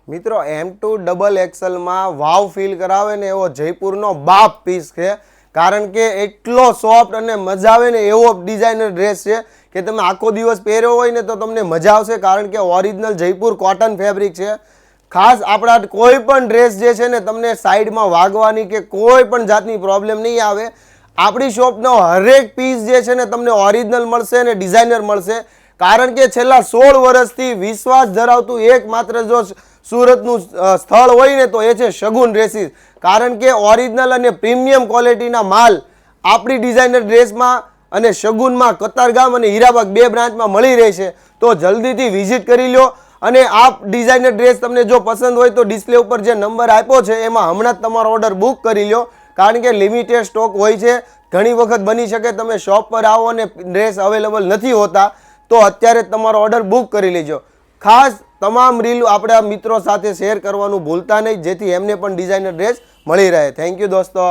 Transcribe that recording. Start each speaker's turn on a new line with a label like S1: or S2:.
S1: મિત્રો M2 માં વાવ feel કરાવે ને એવો જયપુરનો બાપ પીસ છે, કારણ કે એટલો સોફ્ટ અને મજા આવે ને એવો ડિઝાઇનર ડ્રેસ છે કે તમે આખો દિવસ પહેર્યો હોય ને તો તમને મજા આવશે, કારણ કે ઓરિજિનલ જયપુર કોટન ફેબ્રિક છે. ખાસ આપણા કોઈ પણ ડ્રેસ જે છે ને તમને સાઈડમાં વાગવાની કે કોઈ પણ જાતની પ્રોબ્લેમ નહીં આવે. આપણી શોપનો હરેક પીસ જે છે ને તમને ઓરિજિનલ મળશે ને ડિઝાઇનર મળશે, કારણ કે છેલ્લા 16 વર્ષથી વિશ્વાસ ધરાવતું એકમાત્ર જો સુરતનું સ્થળ હોય ને તો એ છે શગુન ડ્રેસીસ. કારણ કે ઓરિજિનલ અને પ્રીમિયમ ક્વોલિટીના માલ આપણી ડિઝાઇનર ડ્રેસમાં અને શગુનમાં કતારગામ અને હીરાબાગ 2 બ્રાન્ચમાં મળી રહે છે. તો જલ્દીથી વિઝિટ કરી લો. અને આ ડિઝાઇનર ડ્રેસ તમને જો પસંદ હોય તો ડિસ્પ્લે ઉપર જે નંબર આપ્યો છે એમાં હમણાં જ તમારો ઓર્ડર બુક કરી લો, કારણ કે લિમિટેડ સ્ટોક હોય છે. ઘણી વખત બની શકે તમે શોપ પર આવો અને ડ્રેસ અવેલેબલ નથી હોતા, તો અત્યારે જ તમારો ઓર્ડર બુક કરી લેજો. ખાસ તમામ રીલ આપણા મિત્રો સાથે શેર કરવાનું ભૂલતા નહીં, જેથી એમને પણ ડિઝાઇનર ડ્રેસ મળી રહે. થેન્ક યુ દોસ્તો.